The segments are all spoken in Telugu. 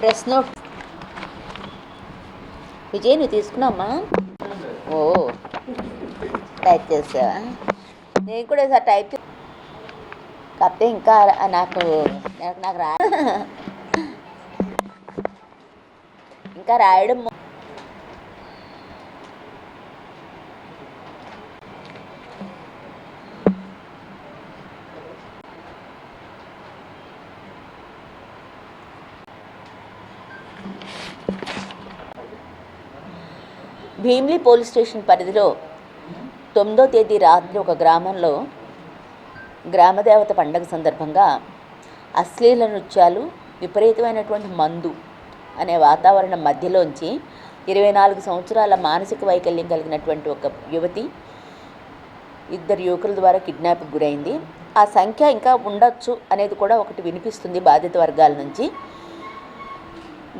Press note. విజయ్ నువ్వు తీసుకున్నావమ్మా? ఓ, టైప్ చేసావా? నేను కూడా సార్ టైప్ కాకపోతే ఇంకా నాకు నాకు రా ఇంకా రాయడం. భీమిలి పోలీస్ స్టేషన్ పరిధిలో 9వ తేదీ రాత్రి ఒక గ్రామంలో గ్రామదేవత పండగ సందర్భంగా అశ్లీల నృత్యాలు, విపరీతమైనటువంటి మందు అనే వాతావరణం మధ్యలోంచి 24 సంవత్సరాల మానసిక వైకల్యం కలిగినటువంటి ఒక యువతి 2 యువకుల ద్వారా కిడ్నాప్కి గురైంది. ఆ సంఖ్య ఇంకా ఉండొచ్చు అనేది కూడా ఒకటి వినిపిస్తుంది బాధిత వర్గాల నుంచి.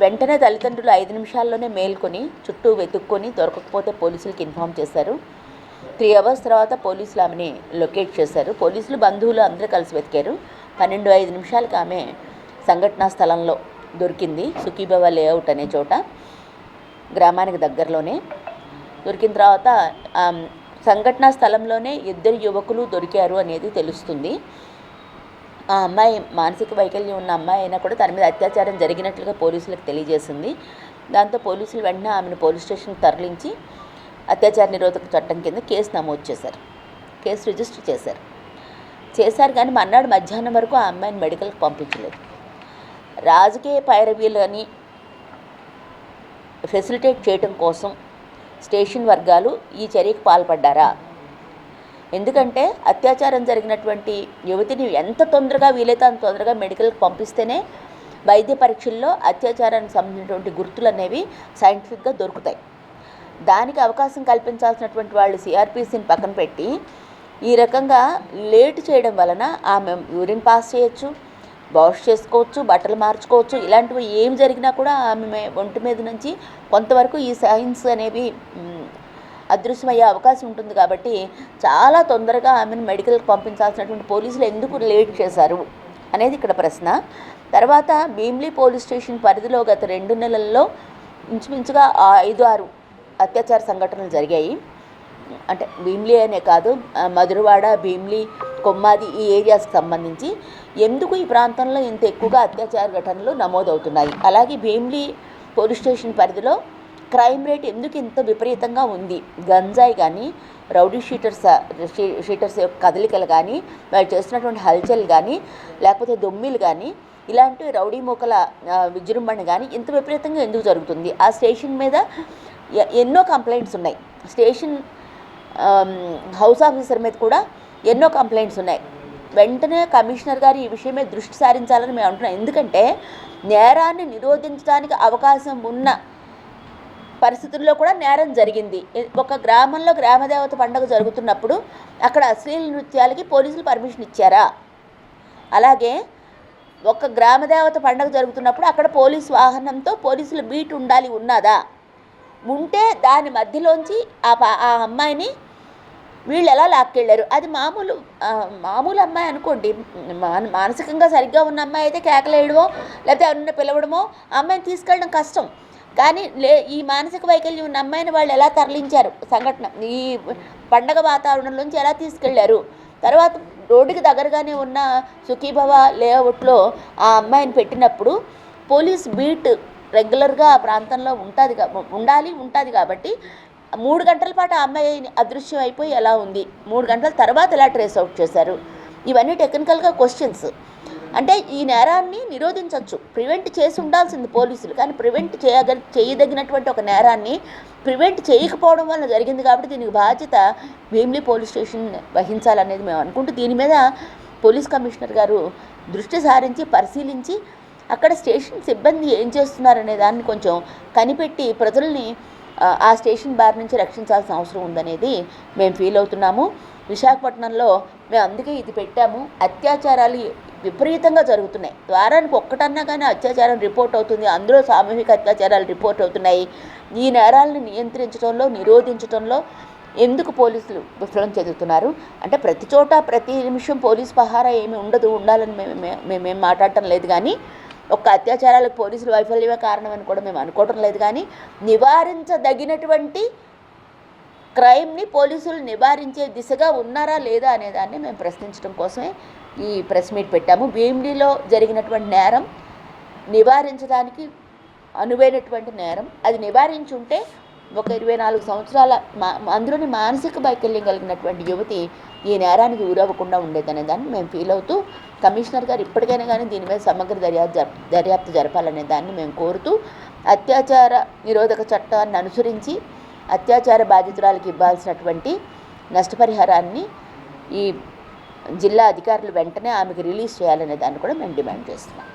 వెంటనే తల్లిదండ్రులు 5 నిమిషాల్లోనే మేల్కొని చుట్టూ వెతుక్కొని దొరకకపోతే పోలీసులకు ఇన్ఫామ్ చేశారు. 3 అవర్స్ తర్వాత పోలీసులు ఆమెని లొకేట్ చేశారు. పోలీసులు, బంధువులు అందరూ కలిసి వెతికారు. 12-5 నిమిషాలకి ఆమె సంఘటనా స్థలంలో దొరికింది. సుఖీభవ లేఅవుట్ అనే చోట, గ్రామానికి దగ్గరలోనే దొరికిన తర్వాత సంఘటనా స్థలంలోనే 2 యువకులు దొరికారు అనేది తెలుస్తుంది. ఆ అమ్మాయి మానసిక వైకల్యం ఉన్న అమ్మాయి అయినా కూడా తన మీద అత్యాచారం జరిగినట్లుగా పోలీసులకు తెలియజేసింది. దాంతో పోలీసులు వెంటనే ఆమెను పోలీస్ స్టేషన్కి తరలించి అత్యాచార నిరోధక చట్టం కింద కేసు నమోదు చేశారు. కేసు రిజిస్టర్ చేశారు కానీ మర్నాడు మధ్యాహ్నం వరకు ఆ అమ్మాయిని మెడికల్కి పంపించలేదు. రాజకీయ పైరవీలని ఫెసిలిటేట్ చేయడం కోసం స్టేషన్ వర్గాలు ఈ చర్యకు పాల్పడ్డారా? ఎందుకంటే అత్యాచారం జరిగినటువంటి యువతిని ఎంత తొందరగా వీలైతే అంత తొందరగా మెడికల్కి పంపిస్తేనే వైద్య పరీక్షల్లో అత్యాచారానికి సంబంధించినటువంటి గుర్తులు అనేవి సైంటిఫిక్గా దొరుకుతాయి. దానికి అవకాశం కల్పించాల్సినటువంటి వాళ్ళు సిఆర్పిసిని పక్కన పెట్టి ఈ రకంగా లేట్ చేయడం వలన ఆమె యూరిన్ పాస్ చేయొచ్చు, వాష్ చేసుకోవచ్చు, బట్టలు మార్చుకోవచ్చు. ఇలాంటివి ఏం జరిగినా కూడా ఆమె ఒంటి మీద నుంచి కొంతవరకు ఈ సైన్స్ అనేవి అదృశ్యమయ్యే అవకాశం ఉంటుంది. కాబట్టి చాలా తొందరగా ఆమెను మెడికల్కి పంపించాల్సినటువంటి పోలీసులు ఎందుకు లేట్ చేశారు అనేది ఇక్కడ ప్రశ్న. తర్వాత భీమిలి పోలీస్ స్టేషన్ పరిధిలో గత 2 నెలల్లో ఇంచుమించుగా 5-6 అత్యాచార సంఘటనలు జరిగాయి. అంటే భీమిలి అనే కాదు, మధురవాడ, భీమిలి, కొమ్మాది ఈ ఏరియాస్కి సంబంధించి ఎందుకు ఈ ప్రాంతంలో ఇంత ఎక్కువగా అత్యాచార ఘటనలు నమోదవుతున్నాయి? అలాగే భీమిలి పోలీస్ స్టేషన్ పరిధిలో క్రైమ్ రేట్ ఎందుకు ఇంత విపరీతంగా ఉంది? గంజాయి కానీ, రౌడీ షీటర్స్ యొక్క కదలికలు కానీ, వాళ్ళు చేస్తున్నటువంటి హల్చల్ కానీ, లేకపోతే దొమ్మిలు కానీ, ఇలాంటి రౌడీ మూకల విజృంభణ కానీ ఇంత విపరీతంగా ఎందుకు జరుగుతుంది? ఆ స్టేషన్ మీద ఎన్నో కంప్లైంట్స్ ఉన్నాయి. స్టేషన్ హౌస్ ఆఫీసర్ మీద కూడా ఎన్నో కంప్లైంట్స్ ఉన్నాయి. వెంటనే కమిషనర్ గారు ఈ విషయం మీద దృష్టి సారించాలని మేము అంటున్నాం. ఎందుకంటే నేరాన్ని నిరోధించడానికి అవకాశం ఉన్న పరిస్థితుల్లో కూడా నేరం జరిగింది. ఒక గ్రామంలో గ్రామదేవత పండుగ జరుగుతున్నప్పుడు అక్కడ అశ్లీల నృత్యాలకి పోలీసులు పర్మిషన్ ఇచ్చారా? అలాగే ఒక గ్రామదేవత పండుగ జరుగుతున్నప్పుడు అక్కడ పోలీసు వాహనంతో పోలీసుల బీట్ ఉన్నదా? ఉంటే దాని మధ్యలోంచి ఆ అమ్మాయిని వీళ్ళు ఎలా లాక్కెళ్ళారు? అది మామూలు అమ్మాయి అనుకోండి, మానసికంగా సరిగ్గా ఉన్న అమ్మాయి అయితే కేకలేయడమో లేకపోతే ఎవరన్నా పిలవడమో అమ్మాయిని తీసుకెళ్ళడం కష్టం. కానీ ఈ మానసిక వైకల్యం ఉన్న అమ్మాయిని వాళ్ళు ఎలా తరలించారు? సంఘటన ఈ పండగ వాతావరణంలోంచి ఎలా తీసుకెళ్లారు? తర్వాత రోడ్డుకి దగ్గరగానే ఉన్న సుఖీభవ లేఅవుట్లో ఆ అమ్మాయిని పెట్టినప్పుడు పోలీస్ బీట్ రెగ్యులర్గా ఆ ప్రాంతంలో ఉంటుంది కాబట్టి 3 గంటల పాటు ఆ అమ్మాయి అదృశ్యం అయిపోయి ఎలా ఉంది? 3 గంటల తర్వాత ఎలా ట్రేస్ అవుట్ చేశారు? ఇవన్నీ టెక్నికల్గా క్వశ్చన్స్. అంటే ఈ నేరాన్ని నిరోధించవచ్చు, ప్రివెంట్ చేసి ఉండాల్సింది పోలీసులు. కానీ ప్రివెంట్ చేయదగినటువంటి ఒక నేరాన్ని ప్రివెంట్ చేయకపోవడం వల్ల జరిగింది. కాబట్టి దీనికి బాధ్యత భీమిలి పోలీస్ స్టేషన్ వహించాలనేది మేము అనుకుంటూ, దీని మీద పోలీస్ కమిషనర్ గారు దృష్టి సారించి పరిశీలించి అక్కడ స్టేషన్ సిబ్బంది ఏం చేస్తున్నారనే దాన్ని కొంచెం కనిపెట్టి ప్రజల్ని ఆ స్టేషన్ బారి నుంచి రక్షించాల్సిన అవసరం ఉందనేది మేము ఫీల్ అవుతున్నాము. విశాఖపట్నంలో మేము అందుకే ఇది పెట్టాము. అత్యాచారాలు విపరీతంగా జరుగుతున్నాయి. వారానికి ఒక్కటన్నా కానీ అత్యాచారం రిపోర్ట్ అవుతుంది. అందులో సామూహిక అత్యాచారాలు రిపోర్ట్ అవుతున్నాయి. ఈ నేరాలను నిరోధించడంలో ఎందుకు పోలీసులు విఫలం చెందుతున్నారు? అంటే ప్రతి చోట ప్రతి నిమిషం పోలీస్ పహారా ఏమి ఉండాలని మేమేం మాట్లాడటం లేదు. కానీ ఒక్క అత్యాచారాలకు పోలీసుల వైఫల్యమే కారణం అని కూడా మేము అనుకోవడం లేదు. కానీ నివారించదగినటువంటి క్రైమ్ని పోలీసులు నివారించే దిశగా ఉన్నారా లేదా అనే దాన్ని మేము ప్రశ్నించడం కోసమే ఈ ప్రెస్ మీట్ పెట్టాము. భీమిలిలో జరిగినటువంటి నేరం నివారించడానికి అనువైనటువంటి నేరం. అది నివారించుంటే ఒక 24 సంవత్సరాల అందులోని మానసిక వైకల్యం కలిగినటువంటి యువతి ఈ నేరానికి ఊరవ్వకుండా ఉండేదనే దాన్ని మేము ఫీల్ అవుతూ, కమిషనర్ గారు ఇప్పటికైనా కానీ దీని మీద సమగ్ర దర్యాప్తు జరపాలనే దాన్ని మేము కోరుతూ, అత్యాచార నిరోధక చట్టాన్ని అనుసరించి అత్యాచార బాధితురాలకు ఇవ్వాల్సినటువంటి నష్టపరిహారాన్ని ఈ జిల్లా అధికారులు వెంటనే ఆమెకు రిలీజ్ చేయాలనే దాన్ని కూడా మేము డిమాండ్ చేస్తున్నాం.